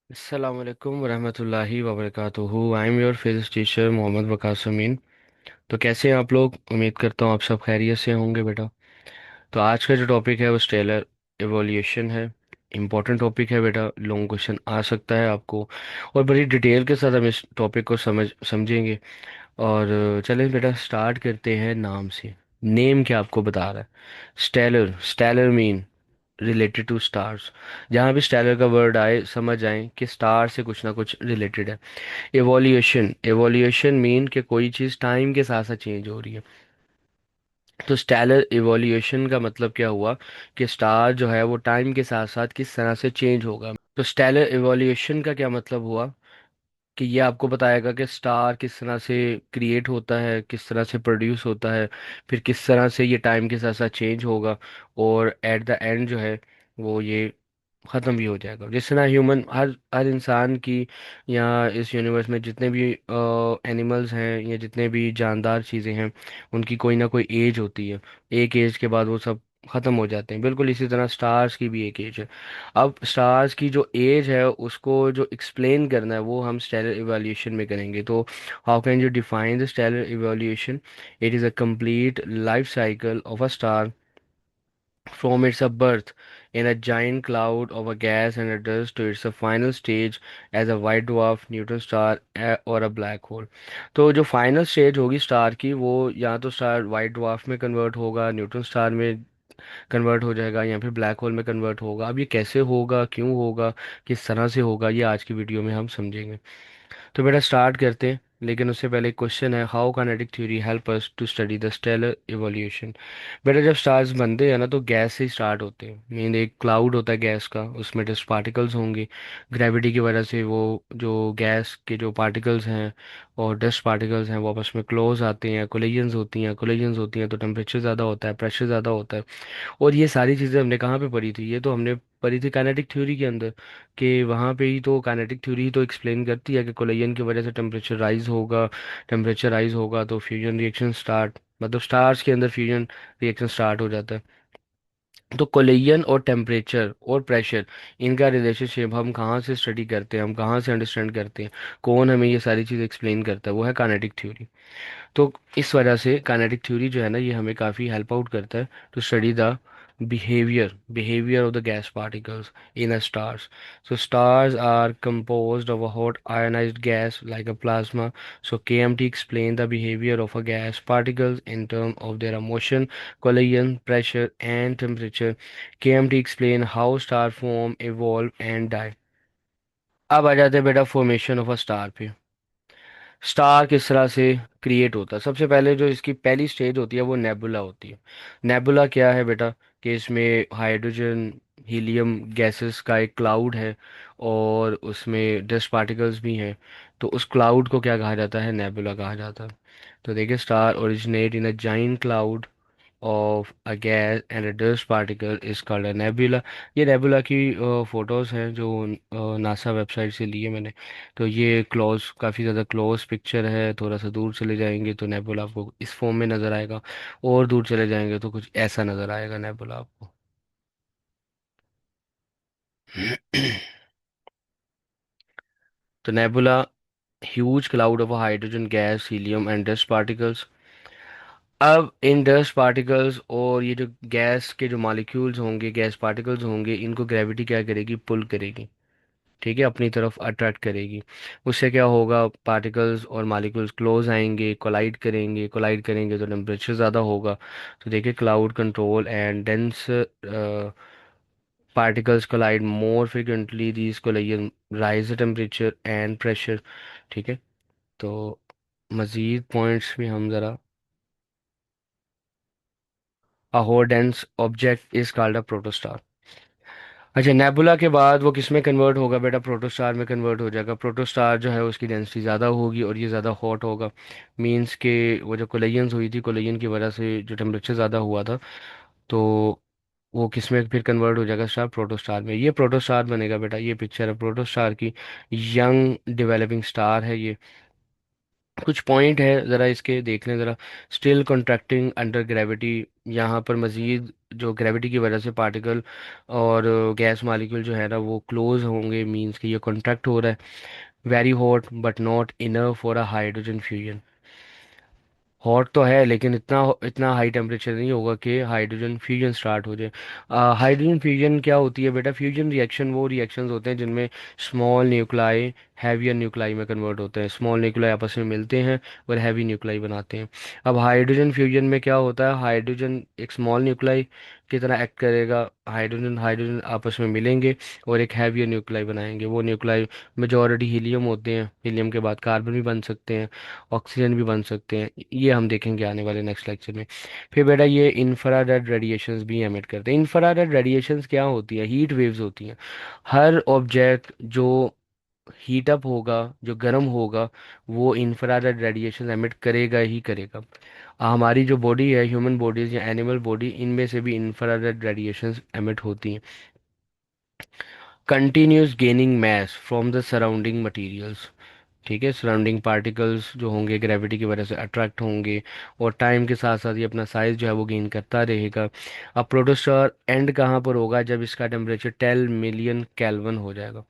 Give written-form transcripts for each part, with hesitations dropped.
अस्सलाम वालेकुम वरहमतुल्लाहि वबरकातुहू। I am your physics teacher Mohammad Waqas Amin. तो कैसे हैं आप लोग? उम्मीद करता हूँ आप सब खैरियत से होंगे बेटा। तो आज का जो टॉपिक है वो स्टेलर एवोल्यूशन है। इम्पोर्टेंट टॉपिक है बेटा, लॉन्ग क्वेश्चन आ सकता है आपको, और बड़ी डिटेल के साथ हम इस टॉपिक को समझेंगे। और चलें बेटा, स्टार्ट करते हैं नाम से। नेम क्या आपको बता रहा है? Stellar, stellar mean related to stars. जहाँ भी स्टेलर का वर्ड आए समझ आए कि स्टार से कुछ ना कुछ रिलेटेड है। एवोल्यूशन, एवोल्यूशन मीन कि कोई चीज़ टाइम के साथ साथ चेंज हो रही है। तो स्टेलर एवोल्यूशन का मतलब क्या हुआ कि स्टार जो है वो टाइम के साथ साथ किस तरह से चेंज होगा। तो स्टेलर एवोल्यूशन का क्या मतलब हुआ कि ये आपको बताएगा कि स्टार किस तरह से क्रिएट होता है, किस तरह से प्रोड्यूस होता है, फिर किस तरह से ये टाइम के साथ साथ चेंज होगा, और एट द एंड जो है वो ये ख़त्म भी हो जाएगा। जिस तरह ह्यूमन, हर हर इंसान की, या इस यूनिवर्स में जितने भी एनिमल्स हैं या जितने भी जानदार चीज़ें हैं, उनकी कोई ना कोई एज होती है। एक एज के बाद वो सब ख़त्म हो जाते हैं। बिल्कुल इसी तरह स्टार्स की भी एक एज है। अब स्टार्स की जो एज है उसको जो एक्सप्लेन करना है वो हम स्टेलर इवोल्यूशन में करेंगे। तो how can you define the stellar evolution? It is a complete life cycle of a star from its birth in a giant cloud of a gas and a dust to its final stage as a white dwarf, neutron star और a black hole। तो जो final stage होगी star की, वो या तो star white dwarf में convert होगा, न्यूट्रॉन स्टार में कन्वर्ट हो जाएगा, या फिर ब्लैक होल में कन्वर्ट होगा। अब ये कैसे होगा, क्यों होगा, किस तरह से होगा, ये आज की वीडियो में हम समझेंगे। तो बेटा स्टार्ट करते हैं, लेकिन उससे पहले एक क्वेश्चन है, how kinetic theory help us to study the stellar evolution. बेटा जब स्टार्स बनते हैं ना तो गैस से ही स्टार्ट होते हैं। मीन एक क्लाउड होता है गैस का, उसमें डस्ट पार्टिकल्स होंगे। ग्रेविटी की वजह से वो जो गैस के जो पार्टिकल्स हैं और डस्ट पार्टिकल्स हैं वो आपस में क्लोज आते हैं, कोलिजन्स होती हैं। कोलिजन्स होती हैं तो टेम्परेचर ज़्यादा होता है, प्रेशर ज़्यादा होता है। और ये सारी चीज़ें हमने कहाँ पे पढ़ी थी? ये तो हमने पढ़ी थी काइनेटिक थ्योरी के अंदर। कि वहाँ पे ही तो काइनेटिक थ्योरी ही तो एक्सप्लेन करती है कि कोलिजन की वजह से टेम्परेचर राइज होगा। टेम्परेचर राइज होगा तो फ्यूजन रिएक्शन स्टार्ट, मतलब स्टार्स के अंदर फ्यूजन रिएक्शन स्टार्ट हो जाता है। तो कोलिजन और टेम्परेचर और प्रेशर, इनका रिलेशनशिप हम कहाँ से स्टडी करते हैं, हम कहाँ से अंडरस्टैंड करते हैं, कौन हमें ये सारी चीज़ एक्सप्लेन करता है? वो है काइनेटिक थ्योरी। तो इस वजह से काइनेटिक थ्योरी जो है ना, ये हमें काफ़ी हेल्प आउट करता है to study the behavior of the gas particles in a stars. So stars are composed of a hot ionized gas like a plasma. So KMT explain the behavior of a gas particles in terms of their motion, collision, pressure and temperature. KMT explain how star form, evolve and die. अब आ जाते हैं बेटा formation of a star पे। Star किस तरह से create होता है? सबसे पहले जो इसकी पहली स्टेज होती है वो नेबुला होती है। नेबुला क्या है बेटा? कि इसमें हाइड्रोजन, हीलियम गैसेस का एक क्लाउड है, और उसमें डस्ट पार्टिकल्स भी हैं। तो उस क्लाउड को क्या कहा जाता है? नेबुला कहा जाता है। तो देखिए, star originate in a giant cloud of a gas and a dust particle is called a nebula। ये नेबुला की फोटोज़ हैं जो नासा वेबसाइट से लिए मैंने। तो ये क्लोज, काफ़ी ज़्यादा क्लोज पिक्चर है। थोड़ा सा दूर चले जाएंगे तो नेबुला आपको इस फॉर्म में नज़र आएगा, और दूर चले जाएंगे तो कुछ ऐसा नज़र आएगा नेबुला आपको। तो nebula, huge cloud of hydrogen gas, helium and dust particles. अब इन डस्ट पार्टिकल्स और ये जो गैस के जो मॉलिक्यूल्स होंगे, गैस पार्टिकल्स होंगे, इनको ग्रेविटी क्या करेगी? पुल करेगी। ठीक है, अपनी तरफ अट्रैक्ट करेगी। उससे क्या होगा? पार्टिकल्स और मॉलिक्यूल्स क्लोज आएंगे, कोलाइड करेंगे। कोलाइड करेंगे तो टेम्परेचर ज़्यादा होगा। तो देखिए, cloud control and dense particles collide more frequently, these collision rise the temperature and pressure। ठीक है, तो मज़ीद पॉइंट्स भी हम ज़रा। A hot dense object is called a protostar। अच्छा, नेबुला के बाद वो किस में कन्वर्ट होगा बेटा? प्रोटोस्टार में कन्वर्ट हो जाएगा। प्रोटोस्टार जो है उसकी डेंसिटी ज़्यादा होगी और ये ज़्यादा हॉट होगा। मींस के वो जो कोलिजन्स हुई थी, कोलिजन की वजह से जो टेम्परेचर ज़्यादा हुआ था, तो वो किस में फिर कन्वर्ट हो जाएगा? स्टार प्रोटोस्टार में। ये प्रोटोस्टार बनेगा बेटा। ये पिक्चर है प्रोटोस्टार की। यंग डेवलपिंग स्टार है ये। कुछ पॉइंट है ज़रा इसके देख लें ज़रा। स्टिल कॉन्ट्रैक्टिंग अंडर ग्रेविटी, यहाँ पर मज़ीद जो ग्रेविटी की वजह से पार्टिकल और गैस मालिक्यूल जो है ना वो क्लोज होंगे, मींस कि ये कॉन्ट्रैक्ट हो रहा है। Very hot but not enough for a hydrogen fusion. Hot तो है लेकिन इतना इतना हाई टेम्परेचर नहीं होगा कि हाइड्रोजन फ्यूजन स्टार्ट हो जाए। हाइड्रोजन फ्यूजन क्या होती है बेटा? फ्यूजन रिएक्शन वो रिएक्शंस होते हैं जिनमें स्मॉल न्यूक्लाई हैवियर न्यूक्लाई में कन्वर्ट होते हैं। स्मॉल न्यूक्लाई आपस में मिलते हैं और हैवी न्यूक्लाई बनाते हैं। अब हाइड्रोजन फ्यूजन में क्या होता है? हाइड्रोजन एक स्मॉल न्यूक्लाई की तरह एक्ट करेगा, हाइड्रोजन हाइड्रोजन आपस में मिलेंगे और एक हैवियर न्यूक्लाई बनाएंगे। वो न्यूक्लाई मेजॉरिटी हीलियम होते हैं, हीलियम के बाद कार्बन भी बन सकते हैं, ऑक्सीजन भी बन सकते हैं। ये हम देखेंगे आने वाले नेक्स्ट लेक्चर में। फिर बेटा ये इंफ्रारेड रेडिएशंस भी एमिट करते हैं। इंफ्रारेड रेडिएशंस क्या होती है? हीट वेव्स होती हैं। हर ऑब्जेक्ट जो हीट अप होगा, जो गर्म होगा, वो इंफ्रारेड रेडिएशन एमिट करेगा ही करेगा। हमारी जो बॉडी है, ह्यूमन बॉडीज या एनिमल बॉडी, इनमें से भी इंफ्रारेड रेडिएशंस एमिट होती हैं। Continuous gaining mass from the surrounding materials. ठीक है, सराउंडिंग पार्टिकल्स जो होंगे ग्रेविटी की वजह से अट्रैक्ट होंगे और टाइम के साथ साथ ये अपना साइज जो है वो गेन करता रहेगा। अब प्रोटोस्टार एंड कहाँ पर होगा? जब इसका टेम्परेचर 10 मिलियन केल्विन हो जाएगा।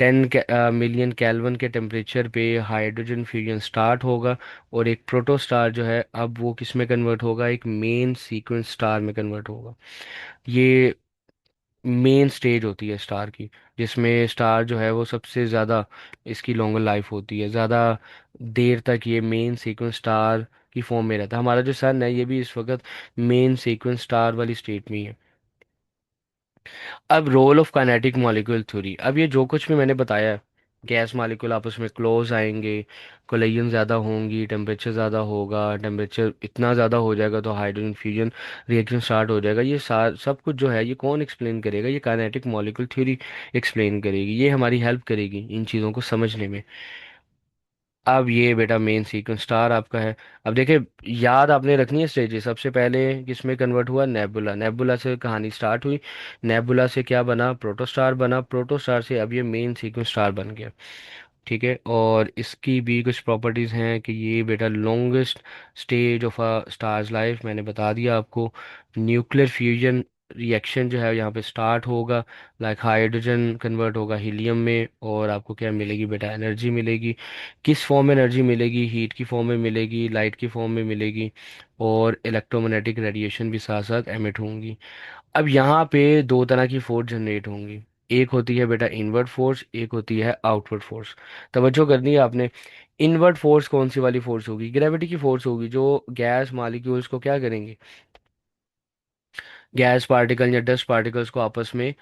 10 मिलियन केल्विन के टेम्परेचर पे हाइड्रोजन फ्यूजन स्टार्ट होगा और एक प्रोटोस्टार जो है अब वो किस में कन्वर्ट होगा? एक मेन सीक्वेंस स्टार में कन्वर्ट होगा। ये मेन स्टेज होती है स्टार की, जिसमें स्टार जो है वो सबसे ज़्यादा इसकी लॉन्गर लाइफ होती है, ज़्यादा देर तक ये मेन सीक्वेंस स्टार की फॉर्म में रहता है। हमारा जो सन है ये भी इस वक्त मेन सीक्वेंस स्टार वाली स्टेट में ही है। अब role of kinetic molecule theory. अब ये जो कुछ भी मैंने बताया है, गैस मॉलिक्यूल आपस में क्लोज आएंगे, कोलिजन ज़्यादा होंगी, टेम्परेचर ज़्यादा होगा, टेम्परेचर इतना ज़्यादा हो जाएगा तो हाइड्रोजन फ्यूजन रिएक्शन स्टार्ट हो जाएगा। ये सब कुछ जो है ये कौन एक्सप्लेन करेगा? ये काइनेटिक मॉलिक्यूल थ्योरी एक्सप्लेन करेगी। ये हमारी हेल्प करेगी इन चीज़ों को समझने में। अब ये बेटा मेन सीक्वेंस स्टार आपका है। अब देखिए, याद आपने रखनी है स्टेजेस। सबसे पहले किसमें कन्वर्ट हुआ? नेबुला। नेबुला से कहानी स्टार्ट हुई। नेबुला से क्या बना? प्रोटोस्टार बना। प्रोटोस्टार से अब ये मेन सीक्वेंस स्टार बन गया। ठीक है, और इसकी भी कुछ प्रॉपर्टीज़ हैं कि ये बेटा longest stage of a stars life मैंने बता दिया आपको। न्यूक्लियर फ्यूजन रिएक्शन जो है यहाँ पे स्टार्ट होगा, लाइक हाइड्रोजन कन्वर्ट होगा हीलियम में और आपको क्या मिलेगी बेटा? एनर्जी मिलेगी। किस फॉर्म में एनर्जी मिलेगी? हीट की फॉर्म में मिलेगी, लाइट की फॉर्म में मिलेगी, और इलेक्ट्रोमैग्नेटिक रेडिएशन भी साथ साथ एमिट होंगी। अब यहाँ पे दो तरह की फोर्स जनरेट होंगी। एक होती है बेटा इनवर्ट फोर्स, एक होती है आउटवर्ड फोर्स। तवज्जो करनी है आपने। इनवर्ट फोर्स कौन सी वाली फोर्स होगी? ग्रेविटी की फोर्स होगी, जो गैस मॉलिक्यूल्स को क्या करेंगे? गैस पार्टिकल या डस्ट पार्टिकल्स को आपस में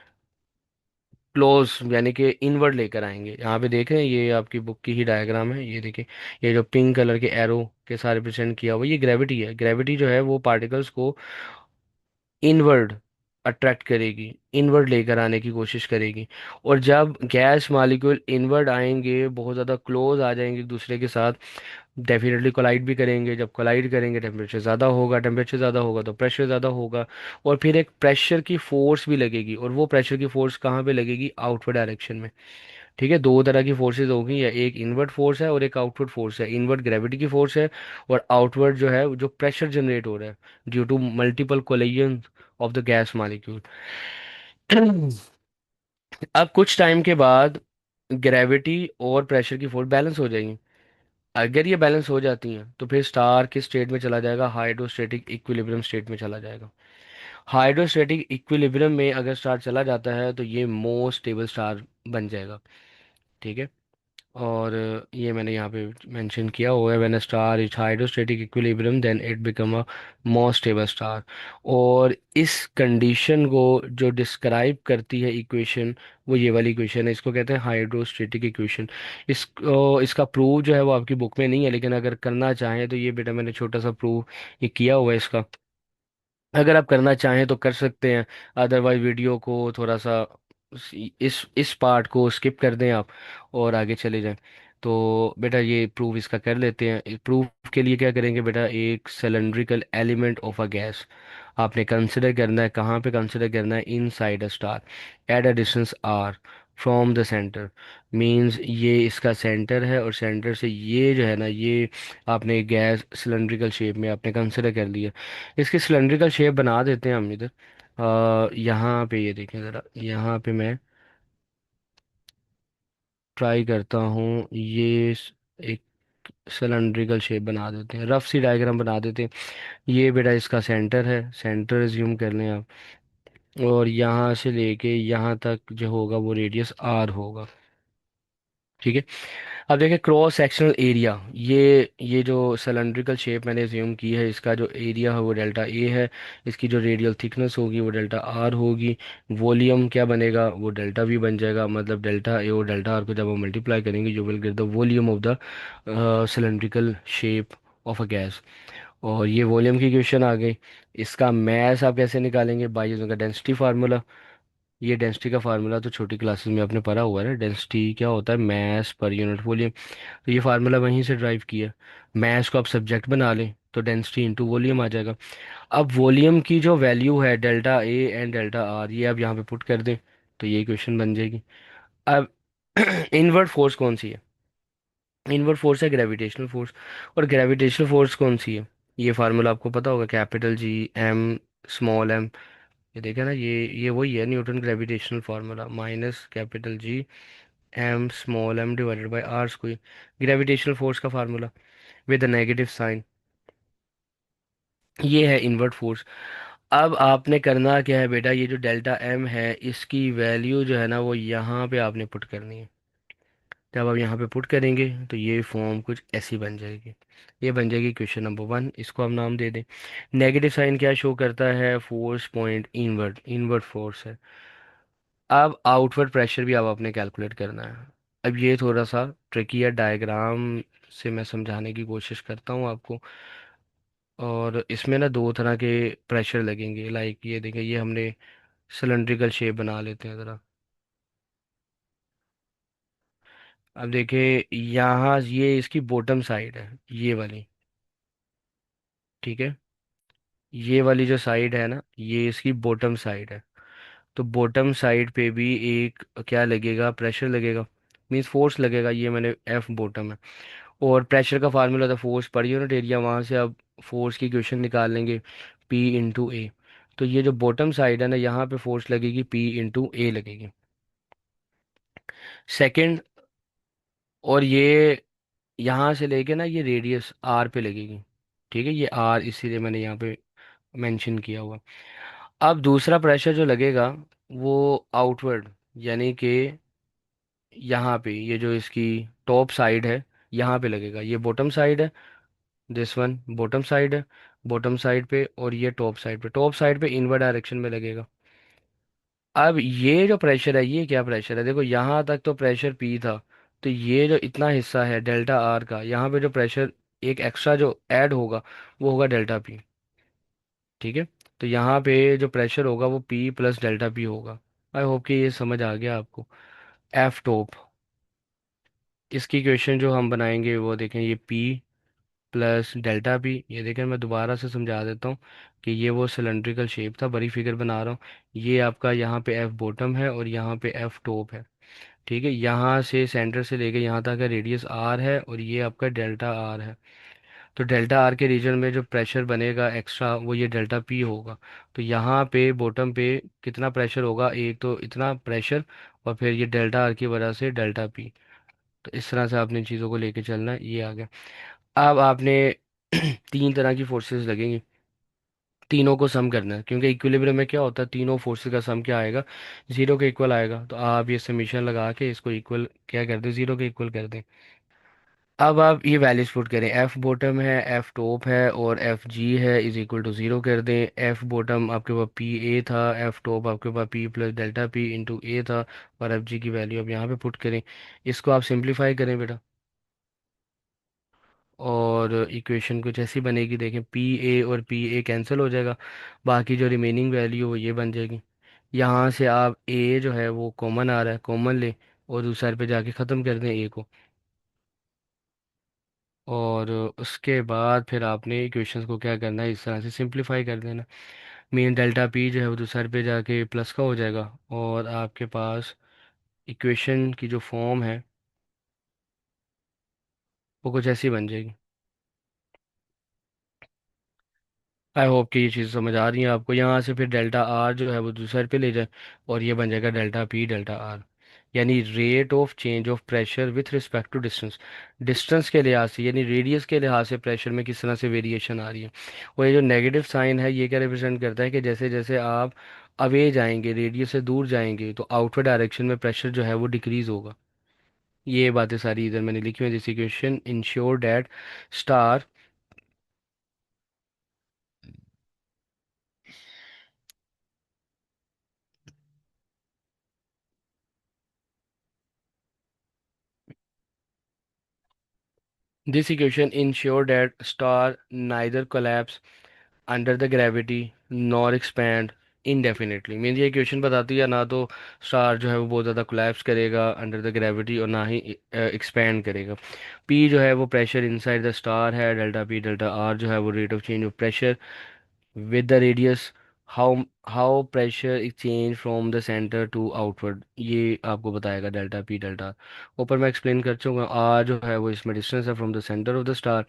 क्लोज यानी कि इनवर्ड लेकर आएंगे। यहाँ पे देख रहे हैं, ये आपकी बुक की ही डायग्राम है, ये देखिए। ये जो पिंक कलर के एरो के साथ रिप्रेजेंट किया हुआ, ये ग्रेविटी है। ग्रेविटी जो है वो पार्टिकल्स को इनवर्ड अट्रैक्ट करेगी, इनवर्ड लेकर आने की कोशिश करेगी। और जब गैस मॉलिक्यूल इनवर्ड आएंगे, बहुत ज़्यादा क्लोज आ जाएंगे एक दूसरे के साथ, डेफिनेटली कोलाइड भी करेंगे। जब कोलाइड करेंगे टेम्परेचर ज़्यादा होगा, टेम्परेचर ज़्यादा होगा तो प्रेशर ज़्यादा होगा, और फिर एक प्रेशर की फोर्स भी लगेगी। और वो प्रेशर की फोर्स कहाँ पे लगेगी? आउटवर्ड डायरेक्शन में। ठीक है, दो तरह की फोर्सेज होगी, या एक इनवर्ट फोर्स है और एक आउटवर्ड फोर्स है। इनवर्ट ग्रेविटी की फोर्स है और आउटवर्ड जो है जो प्रेशर जनरेट हो रहा है due to multiple collision of the gas molecule. अब कुछ टाइम के बाद ग्रेविटी और प्रेशर की फोर्स बैलेंस हो जाएगी। अगर ये बैलेंस हो जाती हैं तो फिर स्टार किस स्टेट में चला जाएगा? हाइड्रोस्टेटिक इक्विलिब्रियम स्टेट में चला जाएगा। हाइड्रोस्टेटिक इक्विलिब्रियम में अगर स्टार चला जाता है तो ये मोस्ट स्टेबल स्टार बन जाएगा। ठीक है, और ये मैंने यहाँ पे मेंशन किया हुआ है, when a star is hydrostatic equilibrium then it become a more stable star. और इस कंडीशन को जो डिस्क्राइब करती है इक्वेशन, वो ये वाली इक्वेशन है, इसको कहते हैं हाइड्रोस्टेटिक इक्वेशन। इसका प्रूव जो है वो आपकी बुक में नहीं है, लेकिन अगर करना चाहें तो ये बेटा मैंने छोटा सा प्रूव ये किया हुआ है इसका। अगर आप करना चाहें तो कर सकते हैं, अदरवाइज वीडियो को थोड़ा सा इस पार्ट को स्किप कर दें आप और आगे चले जाएं। तो बेटा ये प्रूफ इसका कर लेते हैं। प्रूफ के लिए क्या करेंगे बेटा? एक cylindrical element of a gas आपने कंसिडर करना है। कहाँ पे कंसिडर करना है? Inside a star at a distance r. From the centre means ये इसका सेंटर है, और सेंटर से ये जो है ना, ये आपने गैस सिलेंड्रिकल शेप में आपने कंसिडर कर लिया। इसकी सिलेंड्रिकल शेप बना देते हैं हम इधर। यहाँ पे ये देखें ज़रा, यहाँ पे मैं ट्राई करता हूँ, एक सिलेंड्रिकल शेप बना देते हैं, रफ सी डायग्राम बना देते हैं। ये बेटा इसका सेंटर है, सेंटर ज्यूम कर लें आप, और यहाँ से लेके यहाँ तक जो होगा वो रेडियस आर होगा। ठीक है। अब देखिए क्रॉस सेक्शनल एरिया, ये जो सिलेंड्रिकल शेप मैंने ज्यूम की है, इसका जो एरिया है वो डेल्टा ए है। इसकी जो रेडियल थिकनेस होगी वो डेल्टा आर होगी। वॉल्यूम क्या बनेगा, वो डेल्टा वी बन जाएगा। मतलब डेल्टा ए और डेल्टा आर को जब हम मल्टीप्लाई करेंगे, you will get the volume of the cylindrical shape of a gas. और ये वॉल्यूम की क्वेश्चन आ गई। इसका मैस आप कैसे निकालेंगे, बाय यूजिंग का डेंसिटी फार्मूला। ये डेंसिटी का फार्मूला तो छोटी क्लासेस में आपने पढ़ा हुआ है ना, डेंसिटी क्या होता है, मास पर यूनिट वॉल्यूम। तो ये फार्मूला वहीं से ड्राइव किया। मास को आप सब्जेक्ट बना लें तो डेंसिटी इंटू वॉल्यूम आ जाएगा। अब वॉल्यूम की जो वैल्यू है delta A and delta R, ये आप यहाँ पे पुट कर दें तो ये क्वेश्चन बन जाएगी। अब इनवर्ट फोर्स कौन सी है, इनवर्ट फोर्स है ग्रेविटेशनल फोर्स। और ग्रेविटेशनल फोर्स कौन सी है, ये फार्मूला आपको पता होगा, capital G M small M. ये देखा ना, ये वही है Newton gravitational formula, minus capital G M small M divided by R square, gravitational force का फार्मूला विद नेगेटिव साइन। ये है इनवर्ट फोर्स। अब आपने करना क्या है बेटा, ये जो डेल्टा एम है इसकी वैल्यू जो है ना वो यहाँ पे आपने पुट करनी है। जब आप यहाँ पे पुट करेंगे तो ये फॉर्म कुछ ऐसी बन जाएगी। ये बन जाएगी क्वेश्चन नंबर 1, इसको हम नाम दे दें। नेगेटिव साइन क्या शो करता है, force point invert, invert force है। अब आउटवर्ड प्रेशर भी अब आपने कैलकुलेट करना है। अब ये थोड़ा सा ट्रिकी है, डायग्राम से मैं समझाने की कोशिश करता हूँ आपको। और इसमें ना दो तरह के प्रेशर लगेंगे, लाइक ये देखें, ये हमने सिलेंड्रिकल शेप बना लेते हैं ज़रा। अब देखिए यहाँ ये इसकी बॉटम साइड है, ये वाली। ठीक है, ये वाली जो साइड है ना, ये इसकी बॉटम साइड है। तो बॉटम साइड पे भी एक क्या लगेगा, प्रेशर लगेगा, मीन्स फोर्स लगेगा। ये मैंने एफ बॉटम है। और प्रेशर का फार्मूला था फोर्स पर यूनिट एरिया, वहाँ से अब फोर्स की क्वेश्चन निकाल लेंगे, पी इंटू ए। तो ये जो बॉटम साइड है ना, यहाँ पे फोर्स लगेगी पी इंटू ए लगेगी। सेकंड, और ये यहाँ से लेके ना ये रेडियस आर पे लगेगी। ठीक है, ये आर इसीलिए मैंने यहाँ पे मेंशन किया हुआ। अब दूसरा प्रेशर जो लगेगा वो आउटवर्ड, यानी कि यहाँ पे ये जो इसकी टॉप साइड है यहाँ पे लगेगा। ये बॉटम साइड है, दिस वन बॉटम साइड है, बॉटम साइड पे, और ये टॉप साइड पे, टॉप साइड पे इनवर्ड डायरेक्शन में लगेगा। अब ये जो प्रेशर है, ये क्या प्रेशर है, देखो यहाँ तक तो प्रेशर पी था। तो ये जो इतना हिस्सा है डेल्टा आर का, यहाँ पे जो प्रेशर एक एक्स्ट्रा जो ऐड होगा वो होगा डेल्टा पी। ठीक है, तो यहाँ पे जो प्रेशर होगा वो पी प्लस डेल्टा पी होगा। आई होप कि ये समझ आ गया आपको। एफ टॉप, इसकी क्वेश्चन जो हम बनाएंगे वो देखें, ये पी प्लस डेल्टा पी। ये देखें मैं दोबारा से समझा देता हूँ कि ये वो सिलेंड्रिकल शेप था, बड़ी फिगर बना रहा हूँ। ये आपका यहाँ पे एफ बॉटम है और यहाँ पे एफ टॉप है। ठीक है, यहाँ से सेंटर से लेके यहाँ तक का रेडियस आर है, और ये आपका डेल्टा आर है। तो डेल्टा आर के रीजन में जो प्रेशर बनेगा एक्स्ट्रा वो ये डेल्टा पी होगा। तो यहाँ पे बॉटम पे कितना प्रेशर होगा, एक तो इतना प्रेशर, और फिर ये डेल्टा आर की वजह से डेल्टा पी। तो इस तरह से आपने चीज़ों को लेके चलना है, ये आ गया। अब आपने तीन तरह की फोर्सेस लगेंगी, तीनों को सम करना है, क्योंकि इक्विलिब्रियम में क्या होता है, तीनों फोर्सेस का सम क्या आएगा, जीरो के इक्वल आएगा। तो आप ये समीशन लगा के इसको इक्वल क्या कर दें, जीरो के इक्वल कर दें। अब आप ये वैल्यूज पुट करें, एफ बॉटम है, एफ टॉप है, और एफ जी है, इज इक्वल टू जीरो कर दें। एफ बॉटम आपके पास पी ए था, एफ टॉप आपके पास P plus delta P into A था, और एफ जी की वैल्यू आप यहाँ पे पुट करें। इसको आप सिंप्लीफाई करें बेटा, और इक्वेशन कुछ ऐसी बनेगी, देखें पी ए और पी ए कैंसिल हो जाएगा, बाकी जो रिमेनिंग वैल्यू वो ये बन जाएगी। यहाँ से आप ए जो है वो कॉमन आ रहा है, कॉमन ले, और दूसरे साइड पे जाके ख़त्म कर दें ए को। और उसके बाद फिर आपने इक्वेशंस को क्या करना है, इस तरह से सिंप्लीफाई कर देना। मेन डेल्टा पी जो है वो दूसरे साइड पे जाके प्लस का हो जाएगा, और आपके पास इक्वेशन की जो फॉर्म है वो कुछ ऐसी बन जाएगी। आई होप कि ये चीज़ समझ आ रही है आपको। यहाँ से फिर डेल्टा आर जो है वो दूसरी साइड पे ले जाए, और ये बन जाएगा डेल्टा पी डेल्टा आर, यानी rate of change of pressure with respect to distance. Distance के लिहाज से यानी रेडियस के लिहाज से प्रेशर में किस तरह से वेरिएशन आ रही है। और ये जो नेगेटिव साइन है ये क्या रिप्रेजेंट करता है कि जैसे जैसे आप अवे जाएंगे, रेडियस से दूर जाएंगे, तो आउटवर्ड डायरेक्शन में प्रेशर जो है वो डिक्रीज होगा। ये बातें सारी इधर मैंने लिखी हुई है। This equation ensure that star This equation ensure that star neither collapse under the gravity nor expand indefinitely। Mean ये इक्वेशन बताती है ना तो स्टार जो है वो बहुत ज़्यादा कोलैप्स करेगा अंडर द ग्रेविटी, और ना ही एक्सपैंड करेगा। पी जो है वो प्रेशर इनसाइड द स्टार है, डेल्टा पी डेल्टा आर जो है वो rate of change of pressure with the radius, how pressure is changed from the center to outward, ये आपको बताएगा डेल्टा पी डेल्टा। ऊपर मैं एक्सप्लेन कर चुका हूँ। आर जो है वो इसमें डिस्टेंस है from the centre of the star,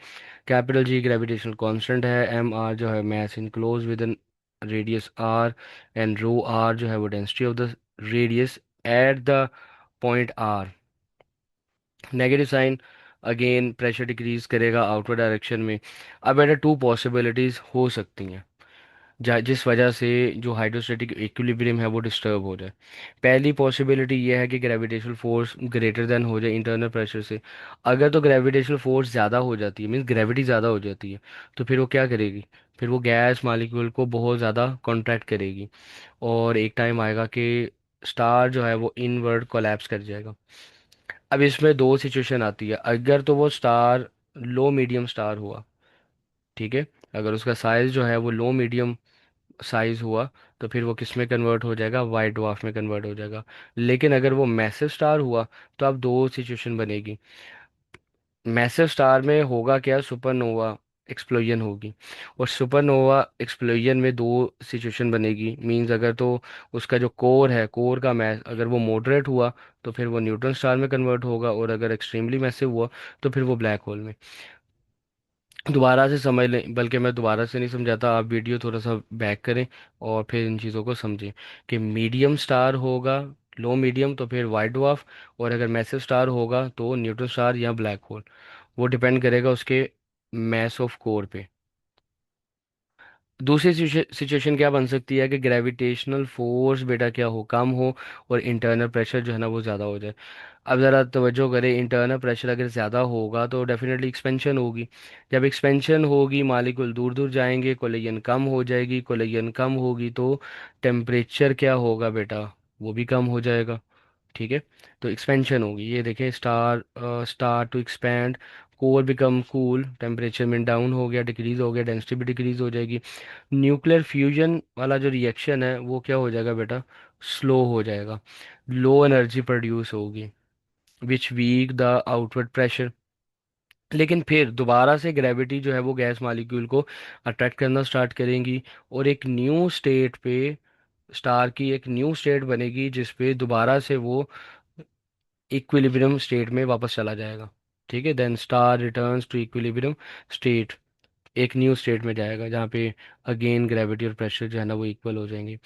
capital G gravitational constant है, एम आर जो है mass enclose within radius R, and rho R जो है वो density of the radius at the point R. Negative sign, again pressure decrease करेगा outward direction में। अब बेटा टू पॉसिबिलिटीज हो सकती हैं जिस वजह से जो हाइड्रोस्टैटिक इक्विलिब्रियम है वो डिस्टर्ब हो जाए। पहली पॉसिबिलिटी ये है कि ग्रेविटेशनल फोर्स ग्रेटर देन हो जाए इंटरनल प्रेशर से। अगर तो ग्रेविटेशनल फोर्स ज़्यादा हो जाती है, मीन्स ग्रेविटी ज़्यादा हो जाती है, तो फिर वो क्या करेगी, फिर वो गैस मालिक्यूल को बहुत ज़्यादा कॉन्ट्रैक्ट करेगी, और एक टाइम आएगा कि स्टार जो है वो इनवर्ड कोलैप्स कर जाएगा। अब इसमें दो सिचुएशन आती है। अगर तो वो स्टार लो मीडियम स्टार हुआ, ठीक है, अगर उसका साइज जो है वो लो मीडियम साइज हुआ, तो फिर वो किस में कन्वर्ट हो जाएगा, वाइट ड्वार्फ में कन्वर्ट हो जाएगा। लेकिन अगर वो मैसिव स्टार हुआ तो अब दो सिचुएशन बनेगी। मैसिव स्टार में होगा क्या, सुपरनोवा एक्सप्लोजन होगी, और सुपरनोवा एक्सप्लोजन में दो सिचुएशन बनेगी। मींस अगर तो उसका जो कोर है, कोर का मैस अगर वो मॉडरेट हुआ तो फिर वो न्यूट्रॉन स्टार में कन्वर्ट होगा, और अगर एक्सट्रीमली मैसिव हुआ तो फिर वो ब्लैक होल में। दोबारा से समझ लें, बल्कि मैं दोबारा से नहीं समझाता, आप वीडियो थोड़ा सा बैक करें और फिर इन चीज़ों को समझें कि मीडियम स्टार होगा, लो मीडियम तो फिर वाइट डवार्फ, और अगर मैसिव स्टार होगा तो न्यूट्रॉन स्टार या ब्लैक होल। वो डिपेंड करेगा उसके मैस ऑफ कोर पे। दूसरी सिचुएशन क्या बन सकती है कि ग्रेविटेशनल फोर्स बेटा क्या हो, कम हो, और इंटरनल प्रेशर जो है ना वो ज़्यादा हो जाए। अब ज़रा तवज्जो करें, इंटरनल प्रेशर अगर ज़्यादा होगा तो डेफिनेटली एक्सपेंशन होगी। जब एक्सपेंशन होगी मालिक्यूल दूर दूर जाएंगे, कोलिजन कम हो जाएगी, कोलिजन कम होगी तो टेम्परेचर क्या होगा बेटा, वो भी कम हो जाएगा। ठीक है, तो एक्सपेंशन होगी, ये देखें star star to expand, core become cool, temperature में डाउन हो गया, डिक्रीज हो गया, डेंसिटी भी डिक्रीज हो जाएगी। न्यूक्लियर फ्यूजन वाला जो रिएक्शन है वो क्या हो जाएगा बेटा, स्लो हो जाएगा, लो एनर्जी प्रोड्यूस होगी, which weak the outward pressure. लेकिन फिर दोबारा से ग्रेविटी जो है वो गैस मॉलिक्यूल को अट्रैक्ट करना स्टार्ट करेंगी, और एक न्यू स्टेट पे स्टार की एक न्यू स्टेट बनेगी जिस पे दोबारा से वो इक्विलिब्रियम स्टेट में वापस चला जाएगा। ठीक है, then star returns to equilibrium state, एक न्यू स्टेट में जाएगा जहाँ पे अगेन ग्रेविटी और प्रेशर जो है ना वो इक्वल हो जाएंगे।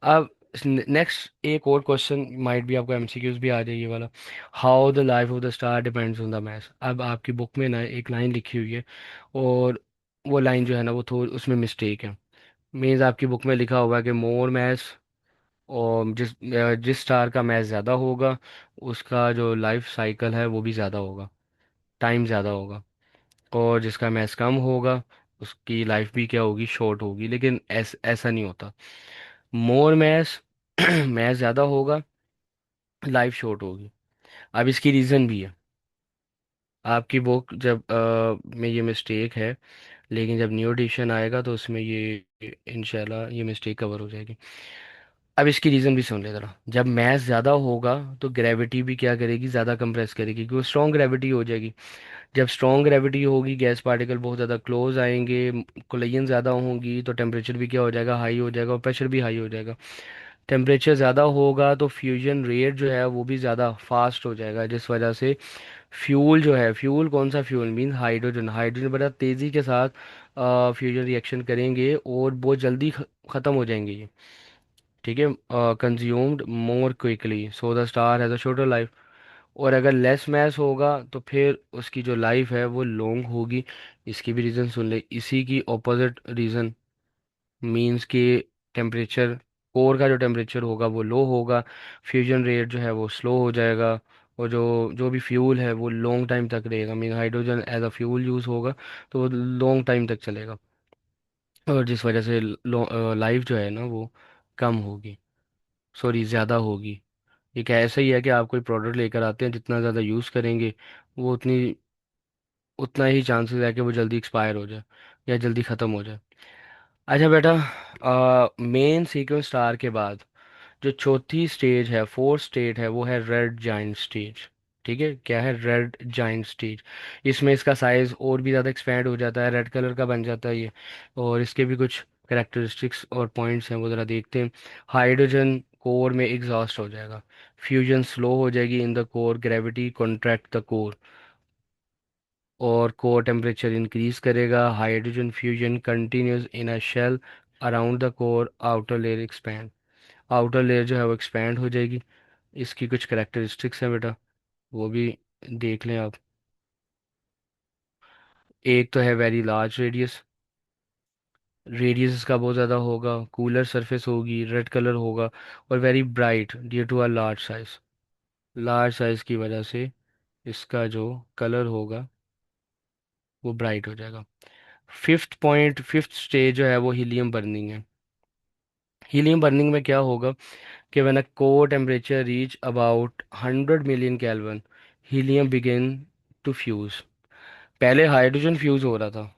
अब नेक्स्ट एक और क्वेश्चन माइट भी आपको एमसीक्यूज भी आ जाए ये वाला, how the life of the star depends on the mass. अब आपकी बुक में ना एक लाइन लिखी हुई है, और वो लाइन जो है ना वो थोड़ी उसमें मिस्टेक है। मीन्स आपकी बुक में लिखा हुआ है कि मोर मैस, और जिस स्टार का मैस ज़्यादा होगा उसका जो लाइफ साइकिल है वो भी ज़्यादा होगा, टाइम ज़्यादा होगा, और जिसका मैस कम होगा उसकी लाइफ भी क्या होगी, शॉर्ट होगी। लेकिन ऐसा नहीं होता, मोर मैस मैस ज़्यादा होगा, लाइफ शॉर्ट होगी। अब इसकी रीज़न भी है, आपकी बुक जब में ये मिस्टेक है, लेकिन जब न्यू एडिशन आएगा तो उसमें ये इंशाल्लाह ये मिस्टेक कवर हो जाएगी। अब इसकी रीज़न भी सुन ले ज़रा, जब मैस ज़्यादा होगा तो ग्रेविटी भी क्या करेगी, ज़्यादा कंप्रेस करेगी, क्योंकि वो स्ट्रॉन्ग ग्रेविटी हो जाएगी। जब स्ट्रॉन्ग ग्रेविटी होगी गैस पार्टिकल बहुत ज़्यादा क्लोज आएंगे, कोलिजन ज़्यादा होंगी, तो टेम्परेचर भी क्या हो जाएगा, हाई हो जाएगा, और प्रेशर भी हाई हो जाएगा। टेम्परेचर ज़्यादा होगा तो फ्यूजन रेट जो है वो भी ज़्यादा फास्ट हो जाएगा, जिस वजह से फ्यूल जो है, फ्यूल कौन सा फ्यूल, मीन हाइड्रोजन, हाइड्रोजन बड़ा तेज़ी के साथ फ्यूजन रिएक्शन करेंगे और बहुत जल्दी ख़त्म हो जाएंगे ये। ठीक है, consumed more quickly so the star has a shorter life. और अगर लेस मैस होगा तो फिर उसकी जो लाइफ है वो लॉन्ग होगी। इसकी भी रीज़न सुन ले, इसी की ऑपोजिट रीज़न मींस कि टेम्परेचर, कोर का जो टेम्परेचर होगा वो लो होगा, फ्यूजन रेट जो है वो स्लो हो जाएगा, और जो जो भी फ्यूल है वो लॉन्ग टाइम तक रहेगा, mean hydrogen as a fuel use होगा तो वो लॉन्ग टाइम तक चलेगा, और जिस वजह से लाइफ जो है ना वो कम होगी, सॉरी ज़्यादा होगी। एक ऐसा ही है कि आप कोई प्रोडक्ट लेकर आते हैं, जितना ज़्यादा यूज़ करेंगे वो उतना ही चांसेस है कि वो जल्दी एक्सपायर हो जाए या जल्दी ख़त्म हो जाए। अच्छा बेटा, मेन सीक्वेंस स्टार के बाद जो चौथी स्टेज है, फोर्थ स्टेज है, वो है रेड जाइंट स्टेज। ठीक है, क्या है रेड जाइंट स्टेज? इसमें इसका साइज और भी ज़्यादा एक्सपैंड हो जाता है, रेड कलर का बन जाता है ये। और इसके भी कुछ करेक्टरिस्टिक्स और पॉइंट्स हैं, वो ज़रा देखते हैं। हाइड्रोजन कोर में एग्जॉस्ट हो जाएगा, फ्यूजन स्लो हो जाएगी in the core, gravity contract the core, और कोर टेम्परेचर इंक्रीज करेगा। Hydrogen fusion continues in a shell around the core, outer layer expand, outer layer जो है वो एक्सपैंड हो जाएगी। इसकी कुछ करेक्टरिस्टिक्स हैं बेटा, वो भी देख लें आप। एक तो है वेरी लार्ज रेडियस, रेडियस इसका बहुत ज़्यादा होगा, कूलर सरफेस होगी, रेड कलर होगा, और very bright due to a large size, large size की वजह से इसका जो कलर होगा वो ब्राइट हो जाएगा। फिफ्थ स्टेज जो है वो हीलियम बर्निंग है। हीलियम बर्निंग में क्या होगा कि when a core temperature reach about 100 million kelvin, helium begin to fuse. पहले हाइड्रोजन फ्यूज हो रहा था,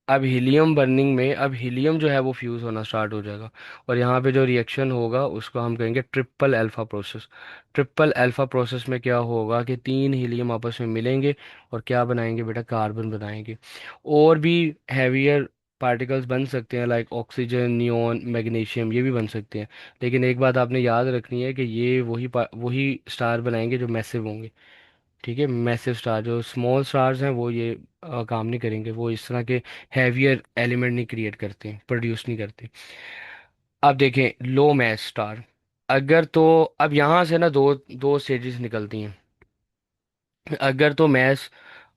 अब हीलियम बर्निंग में अब हीलियम जो है वो फ्यूज होना स्टार्ट हो जाएगा, और यहाँ पे जो रिएक्शन होगा उसको हम कहेंगे triple alpha process. Triple alpha process में क्या होगा कि तीन हीलियम आपस में मिलेंगे और क्या बनाएंगे बेटा, कार्बन बनाएंगे। और भी हैवियर पार्टिकल्स बन सकते हैं, लाइक ऑक्सीजन, नियॉन, मैग्नीशियम, ये भी बन सकते हैं। लेकिन एक बात आपने याद रखनी है कि ये वही स्टार बनाएंगे जो मैसिव होंगे। ठीक है, मैसिव स्टार, जो स्मॉल स्टार्स हैं वो ये काम नहीं करेंगे, वो इस तरह के हैवियर एलिमेंट नहीं क्रिएट करते हैं, प्रोड्यूस नहीं करते। अब देखें लो मैस स्टार, अगर तो अब यहाँ से ना दो दो स्टेजेस निकलती हैं। अगर तो मैस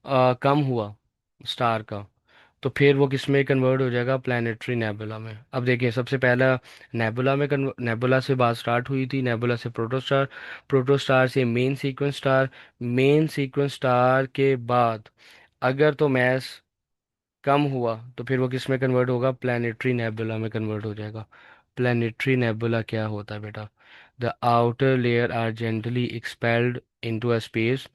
कम हुआ स्टार का, तो फिर वो किस में कन्वर्ट हो जाएगा, प्लानिटरी नेबुला में। अब देखिए सबसे पहला नेबुला में नेबुला से बात स्टार्ट हुई थी, नेबुला से प्रोटोस्टार, प्रोटोस्टार से main sequence star, main sequence star के बाद अगर तो मैस कम हुआ तो फिर वो किस में कन्वर्ट होगा, प्लानिटरी नेबुला में कन्वर्ट हो जाएगा। प्लानिटरी नेबुला क्या होता है बेटा, the outer layer are gently expelled into a space,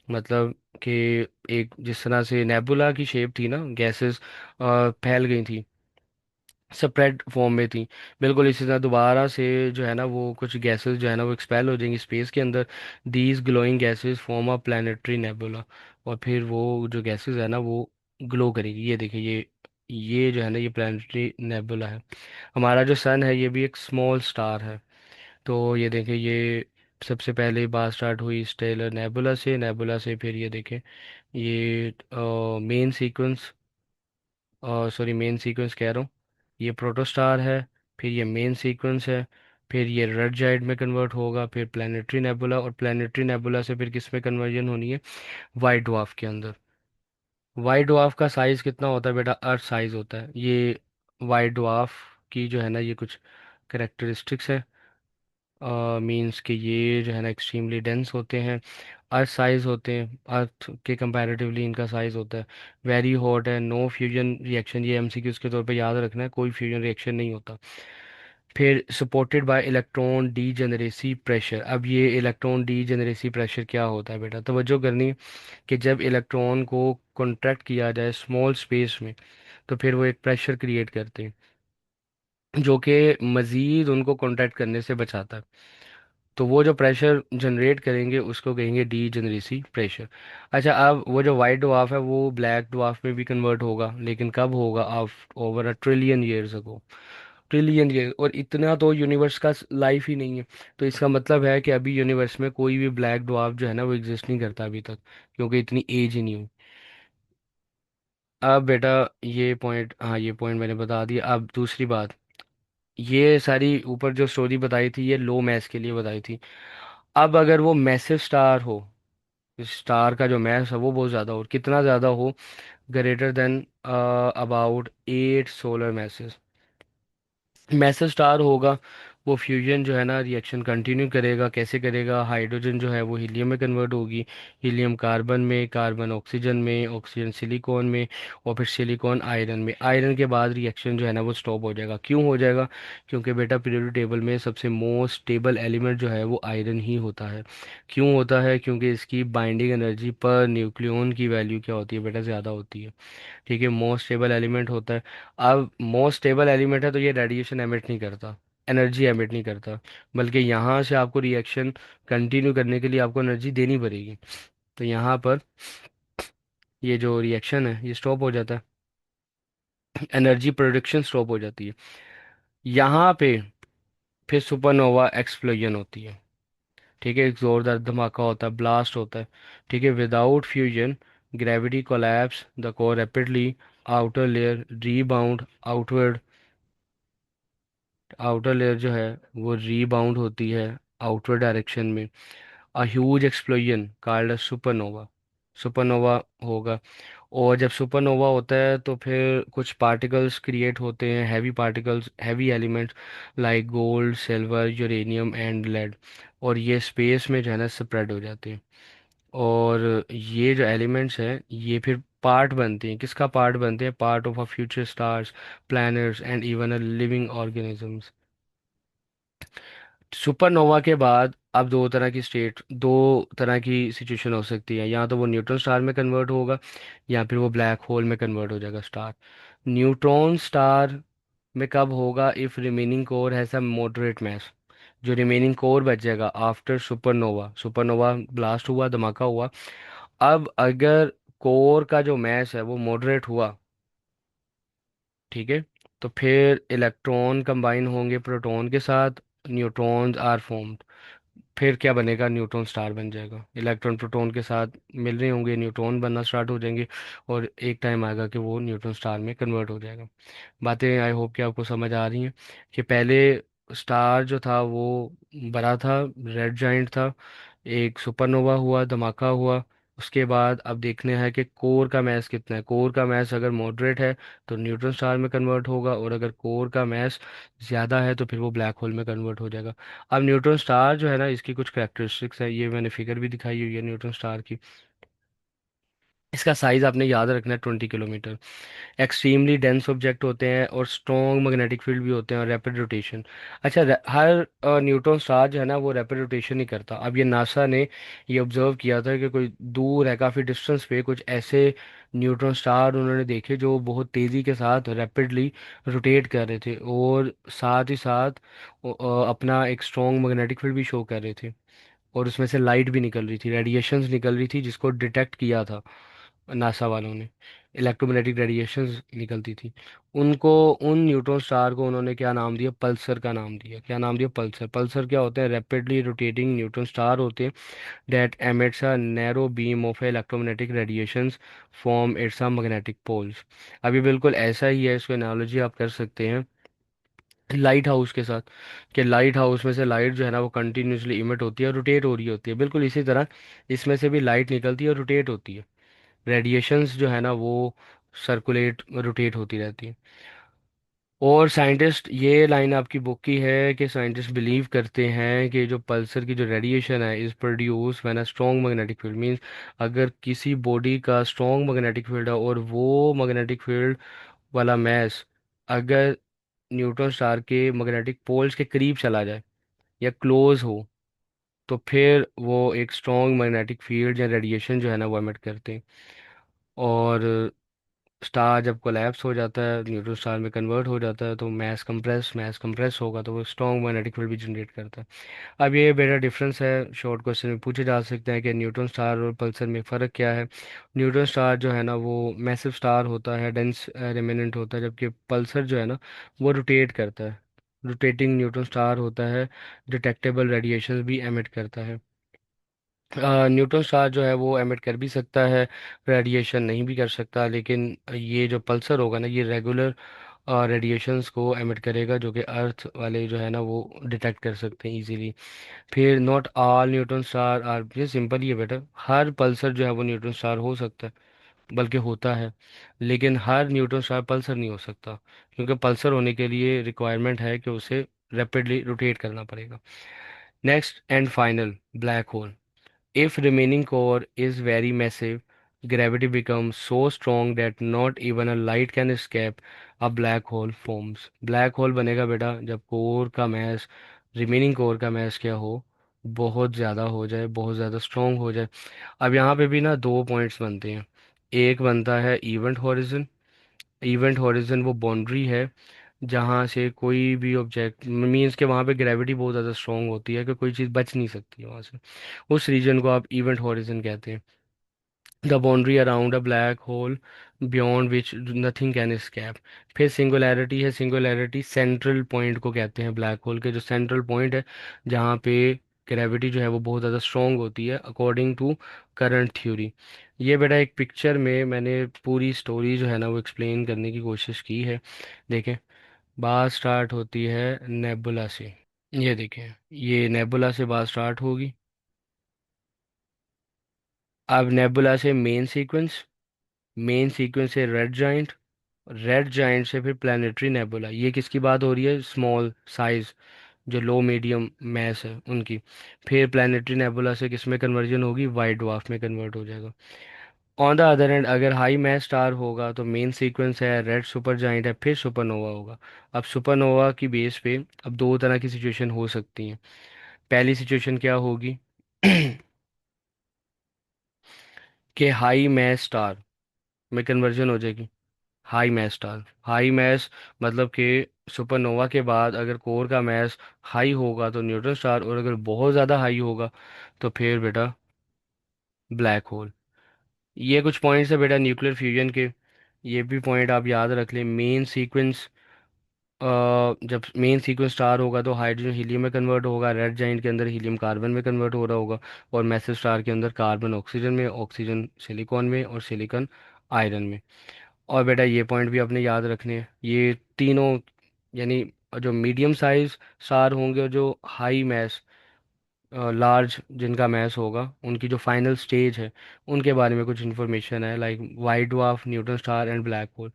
मतलब कि एक जिस तरह से नेबुला की शेप थी ना, गैसेस फैल गई थी, स्प्रेड फॉर्म में थी, बिल्कुल इसी तरह दोबारा से जो है ना वो कुछ गैसेस जो है ना वो एक्सपेल हो जाएंगी स्पेस के अंदर। These glowing gases form a planetary nebula, और फिर वो जो गैसेस है ना वो ग्लो करेगी। ये देखिए, ये जो है ना ये प्लानिटरी नेबुला है। हमारा जो सन है ये भी एक स्मॉल स्टार है। तो ये देखें, ये सबसे पहले बात स्टार्ट हुई स्टेलर नेबुला से, नेबुला से फिर ये देखें, ये main sequence, sorry main sequence कह रहा हूँ, ये प्रोटोस्टार है, फिर ये मेन सीक्वेंस है, फिर ये रेड जाइड में कन्वर्ट होगा, फिर प्लानिटरी नेबुला, और प्लानिटरी नेबुला से फिर किस में कन्वर्जन होनी है, वाइट ड्वार्फ के अंदर। वाइट ड्वार्फ का साइज कितना होता है बेटा, अर्थ साइज होता है ये। वाइट ड्वार्फ की जो है ना ये कुछ करेक्टरिस्टिक्स है, मींस कि ये जो है ना एक्सट्रीमली डेंस होते हैं, अर्थ साइज होते हैं, अर्थ के कंपैरेटिवली इनका साइज होता है, वेरी हॉट है, नो फ्यूजन रिएक्शन, ये एमसीक्यूज के तौर पे याद रखना है, कोई फ्यूजन रिएक्शन नहीं होता। फिर supported by electron degeneracy pressure. अब ये इलेक्ट्रॉन डीजेनरेसी प्रेशर क्या होता है बेटा, तवज्जो करनी है कि जब इलेक्ट्रॉन को कॉन्ट्रैक्ट किया जाए स्मॉल स्पेस में तो फिर वो एक प्रेशर क्रिएट करते हैं जो कि मज़ीद उनको कॉन्ट्रैक्ट करने से बचाता है। तो वो जो प्रेशर जनरेट करेंगे उसको कहेंगे डी जनरेसी प्रेशर। अच्छा, अब वो जो वाइट डवार्फ है वो ब्लैक डवार्फ में भी कन्वर्ट होगा, लेकिन कब होगा, of over a trillion years ago. Trillion year, और इतना तो यूनिवर्स का लाइफ ही नहीं है। तो इसका मतलब है कि अभी यूनिवर्स में कोई भी ब्लैक ड्वार्फ जो है ना वो एग्जिस्ट नहीं करता अभी तक, क्योंकि इतनी एज ही नहीं हुई। अब बेटा ये पॉइंट, हाँ ये पॉइंट मैंने बता दिया। अब दूसरी बात, ये सारी ऊपर जो स्टोरी बताई थी ये लो मैस के लिए बताई थी। अब अगर वो मैसिव स्टार हो, स्टार का जो मैस है वो बहुत ज़्यादा हो, और कितना ज़्यादा हो, greater than about 8 solar message, message star होगा, वो फ्यूजन जो है ना रिएक्शन कंटिन्यू करेगा। कैसे करेगा? हाइड्रोजन जो है वो हीलियम में कन्वर्ट होगी, हीलियम कार्बन में, कार्बन ऑक्सीजन में, ऑक्सीजन सिलिकॉन में, और फिर सिलिकॉन आयरन में। आयरन के बाद रिएक्शन जो है ना वो स्टॉप हो जाएगा। क्यों हो जाएगा? क्योंकि बेटा पीरियोडिक टेबल में सबसे मोस्ट स्टेबल एलिमेंट जो है वो आयरन ही होता है। क्यों होता है? क्योंकि इसकी बाइंडिंग एनर्जी पर न्यूक्लियन की वैल्यू क्या होती है बेटा? ज़्यादा होती है। ठीक है, मोस्ट स्टेबल एलिमेंट होता है। अब मोस्ट स्टेबल एलिमेंट है तो ये रेडिएशन एमिट नहीं करता, एनर्जी एमिट नहीं करता, बल्कि यहाँ से आपको रिएक्शन कंटिन्यू करने के लिए आपको एनर्जी देनी पड़ेगी। तो यहाँ पर ये जो रिएक्शन है ये स्टॉप हो जाता है, एनर्जी प्रोडक्शन स्टॉप हो जाती है। यहाँ पे फिर सुपरनोवा एक्सप्लोजन होती है। ठीक है, एक जोरदार धमाका होता है, ब्लास्ट होता है। ठीक है, without fusion gravity collapse the core rapidly, outer layer rebound outward, outer layer जो है वो रीबाउंड होती है आउटवर्ड डायरेक्शन में। A huge explosion called a supernova, supernova होगा। और जब सुपरनोवा होता है तो फिर कुछ पार्टिकल्स क्रिएट होते हैं, heavy particles, heavy elements like gold, silver, uranium and lead, और ये स्पेस में जो है ना स्प्रेड हो जाते हैं। और ये जो एलिमेंट्स हैं ये फिर पार्ट बनते हैं, किसका पार्ट बनते हैं? Part of a future stars, planets and even a living organisms. Supernova के बाद अब दो तरह की स्टेट, दो तरह की सिचुएशन हो सकती है। या तो वो न्यूट्रॉन स्टार में कन्वर्ट होगा, या फिर वो ब्लैक होल में कन्वर्ट हो जाएगा स्टार। न्यूट्रॉन स्टार में कब होगा? If remaining core has a moderate mass, जो रिमेनिंग कोर बच जाएगा आफ्टर सुपरनोवा, सुपरनोवा ब्लास्ट हुआ, धमाका हुआ। अब अगर कोर का जो मास है वो मॉडरेट हुआ, ठीक है, तो फिर इलेक्ट्रॉन कंबाइन होंगे प्रोटॉन के साथ, न्यूट्रॉन्स आर फॉर्म्ड। फिर क्या बनेगा? न्यूट्रॉन स्टार बन जाएगा। इलेक्ट्रॉन प्रोटॉन के साथ मिल रहे होंगे, न्यूट्रॉन बनना स्टार्ट हो जाएंगे, और एक टाइम आएगा कि वो न्यूट्रॉन स्टार में कन्वर्ट हो जाएगा। बातें आई होप कि आपको समझ आ रही हैं कि पहले स्टार जो था वो बड़ा था, रेड जाइंट था, एक सुपरनोवा हुआ, धमाका हुआ। उसके बाद अब देखने है कि कोर का मैस कितना है। कोर का मैस अगर मॉडरेट है तो न्यूट्रॉन स्टार में कन्वर्ट होगा, और अगर कोर का मैस ज़्यादा है तो फिर वो ब्लैक होल में कन्वर्ट हो जाएगा। अब न्यूट्रॉन स्टार जो है ना इसकी कुछ करेक्टरिस्टिक्स है, ये मैंने फिगर भी दिखाई हुई है न्यूट्रॉन स्टार की। इसका साइज आपने याद रखना है, 20 किलोमीटर। एक्सट्रीमली डेंस ऑब्जेक्ट होते हैं, और स्ट्रॉन्ग मैग्नेटिक फील्ड भी होते हैं, और रैपिड रोटेशन। अच्छा, हर न्यूट्रॉन स्टार जो है ना वो रैपिड रोटेशन ही करता। अब ये नासा ने ये ऑब्जर्व किया था कि कोई दूर है, काफ़ी डिस्टेंस पे कुछ ऐसे न्यूट्रॉन स्टार उन्होंने देखे जो बहुत तेज़ी के साथ रैपिडली रोटेट कर रहे थे, और साथ ही साथ अपना एक स्ट्रॉन्ग मैग्नेटिक फील्ड भी शो कर रहे थे। और उसमें से लाइट भी निकल रही थी, रेडिएशंस निकल रही थी, जिसको डिटेक्ट किया था नासा वालों ने। इलेक्ट्रोमैग्नेटिक रेडिएशंस निकलती थी। उनको, उन न्यूट्रॉन स्टार को उन्होंने क्या नाम दिया? पल्सर का नाम दिया। क्या नाम दिया? पल्सर। पल्सर क्या होते हैं? रैपिडली रोटेटिंग न्यूट्रॉन स्टार होते हैं that emits a narrow beam of electromagnetic radiations from its magnetic poles. अभी बिल्कुल ऐसा ही है, इसको एनालॉजी आप कर सकते हैं लाइट हाउस के साथ, कि लाइट हाउस में से लाइट जो है ना वो कंटिन्यूसली इमिट होती है और रोटेट हो रही होती है। बिल्कुल इसी तरह इसमें से भी लाइट निकलती है और रोटेट होती है। रेडिएशंस जो है ना वो सर्कुलेट, रोटेट होती रहती है। और साइंटिस्ट, ये लाइन आपकी बुक की है कि साइंटिस्ट बिलीव करते हैं कि जो पल्सर की जो रेडिएशन है is produce when a strong magnetic field means, अगर किसी बॉडी का स्ट्रॉन्ग मैग्नेटिक फील्ड है और वो मैग्नेटिक फील्ड वाला मैस अगर न्यूट्रॉन स्टार के मैग्नेटिक पोल्स के करीब चला जाए या क्लोज हो, तो फिर वो एक स्ट्रॉन्ग मैग्नेटिक फील्ड या रेडिएशन जो है ना वो एमिट करते हैं। और स्टार जब कोलैप्स हो जाता है, न्यूट्रॉन स्टार में कन्वर्ट हो जाता है, तो मैस कंप्रेस होगा तो वो स्ट्रॉन्ग मैग्नेटिक फील्ड भी जनरेट करता है। अब ये बेटा डिफरेंस है, शॉर्ट क्वेश्चन में पूछे जा सकते हैं कि न्यूट्रॉन स्टार और पल्सर में फ़र्क क्या है। न्यूट्रॉन स्टार जो है ना वो मैसिव स्टार होता है, डेंस रेमिनेंट होता है, जबकि पल्सर जो है ना वो रोटेट करता है। रोटेटिंग न्यूट्रॉन स्टार होता है, डिटेक्टेबल रेडिएशन भी एमिट करता है। न्यूट्रॉन स्टार जो है वो एमिट कर भी सकता है, रेडिएशन नहीं भी कर सकता, लेकिन ये जो पल्सर होगा ना, ये रेगुलर रेडिएशंस को एमिट करेगा, जो कि अर्थ वाले जो है ना वो डिटेक्ट कर सकते हैं इजीली। फिर not all neutron star are, ये सिंपल ही है बेटा, हर पल्सर जो है वो न्यूट्रॉन स्टार हो सकता है, बल्कि होता है, लेकिन हर न्यूट्रॉन स्टार पल्सर नहीं हो सकता, क्योंकि पल्सर होने के लिए रिक्वायरमेंट है कि उसे रैपिडली रोटेट करना पड़ेगा। Next and final, black hole. If remaining core is very massive, gravity becomes so strong that not even a light can escape. A black hole forms. Black hole बनेगा बेटा जब core का mess, remaining core का mess क्या हो, बहुत ज़्यादा हो जाए, बहुत ज़्यादा स्ट्रॉन्ग हो जाए। अब यहाँ पे भी ना दो पॉइंट्स बनते हैं। एक बनता है इवेंट हॉरिजन। इवेंट हॉरिजन वो बाउंड्री है जहाँ से कोई भी ऑब्जेक्ट, मीन्स के वहाँ पे ग्रेविटी बहुत ज़्यादा स्ट्रॉन्ग होती है कि कोई चीज़ बच नहीं सकती है वहाँ से। उस रीजन को आप इवेंट हॉरिजन कहते हैं। The boundary around a black hole beyond which nothing can escape। फिर सिंगुलैरिटी है। सिंगुलैरिटी सेंट्रल पॉइंट को कहते हैं, ब्लैक होल के जो सेंट्रल पॉइंट है जहाँ पे ग्रेविटी जो है वो बहुत ज़्यादा स्ट्रॉन्ग होती है अकॉर्डिंग टू करंट थ्योरी। ये बेटा एक पिक्चर में मैंने पूरी स्टोरी जो है ना वो एक्सप्लेन करने की कोशिश की है। देखें, बात स्टार्ट होती है नेबुला से। ये देखें, ये नेबुला से बात स्टार्ट होगी। अब नेबुला से मेन सीक्वेंस है रेड जाइंट। रेड जाइंट से फिर प्लानिटरी नेबुला। ये किसकी बात हो रही है? स्मॉल साइज, जो लो मीडियम मैस है उनकी। फिर प्लानिटरी नेबुला से किस में कन्वर्जन होगी? वाइट ड्वार्फ में कन्वर्ट हो जाएगा। ऑन द अदर एंड, अगर हाई मैस स्टार होगा तो मेन सीक्वेंस है रेड सुपर जाइंट है, फिर सुपरनोवा होगा। अब सुपरनोवा की बेस पे अब दो तरह की सिचुएशन हो सकती हैं। पहली सिचुएशन क्या होगी कि हाई मैस स्टार में कन्वर्जन हो जाएगी। High mass star, high mass मतलब कि सुपरनोवा के बाद अगर कोर का मैस हाई होगा तो न्यूट्रॉन स्टार, और अगर बहुत ज़्यादा हाई होगा तो फिर बेटा ब्लैक होल। ये कुछ पॉइंट्स है बेटा न्यूक्लियर फ्यूजन के, ये भी पॉइंट आप याद रख लें। मेन सीक्वेंस, जब मेन सीक्वेंस स्टार होगा तो हाइड्रोजन हीलियम में कन्वर्ट होगा, रेड जाइंट के अंदर हीलियम कार्बन में कन्वर्ट हो रहा होगा, और मैसिव स्टार के अंदर कार्बन ऑक्सीजन में, ऑक्सीजन सिलिकॉन में, और सिलिकॉन आयरन में। और बेटा ये पॉइंट भी आपने याद रखने हैं, ये तीनों, यानी जो मीडियम साइज स्टार होंगे और जो हाई मैस, लार्ज जिनका मैस होगा, उनकी जो फाइनल स्टेज है उनके बारे में कुछ इन्फॉर्मेशन है, like white dwarf, neutron star and black hole.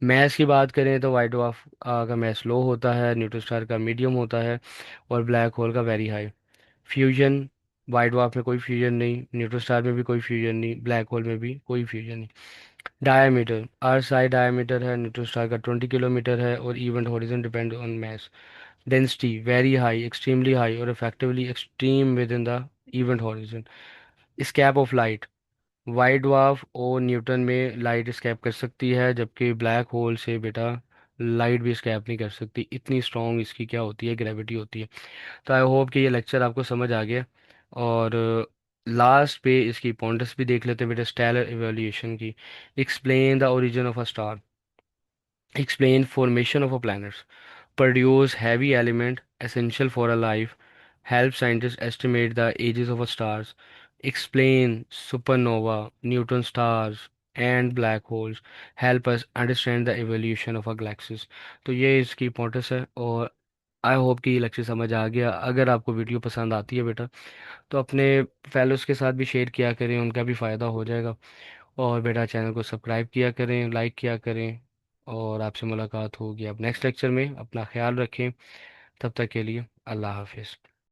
Mass की बात करें तो वाइट ड्वार्फ का मैस लो होता है, न्यूट्रॉन स्टार का मीडियम होता है, और ब्लैक होल का very high. Fusion, white dwarf में कोई फ्यूजन नहीं, न्यूट्रॉन स्टार में भी कोई फ्यूजन नहीं, ब्लैक होल में भी कोई फ्यूजन नहीं। डायमीटर, अर्थ साइड डायमीटर है न्यूट्रॉन स्टार का 20 किलोमीटर है, और event horizon depend on mass. Density very high, extremely high, और effectively extreme within the event horizon. Escape of light, white dwarf और न्यूटन में light escape कर सकती है, जबकि ब्लैक होल से बेटा लाइट भी स्कैप नहीं कर सकती, इतनी स्ट्रॉन्ग इसकी क्या होती है, ग्रेविटी होती है। तो आई होप कि ये लेक्चर आपको समझ आ गया। और लास्ट पे इसकी पॉइंट्स भी देख लेते हैं बेटा, स्टेलर इवोल्यूशन की। Explain the origin of a star, explain formation of a planet, produce heavy element essential for a life, help scientists estimate the ages of a stars, explain supernova, neutron stars and black holes, help us understand the evolution of our galaxies। तो ये इसकी importance है, और I hope कि ये lecture समझ आ गया। अगर आपको वीडियो पसंद आती है बेटा तो अपने फेलोज़ के साथ भी शेयर किया करें, उनका भी फ़ायदा हो जाएगा। और बेटा चैनल को सब्सक्राइब किया करें, लाइक किया करें। और आपसे मुलाकात होगी अब नेक्स्ट लेक्चर में। अपना ख्याल रखें, तब तक के लिए अल्लाह हाफिज़।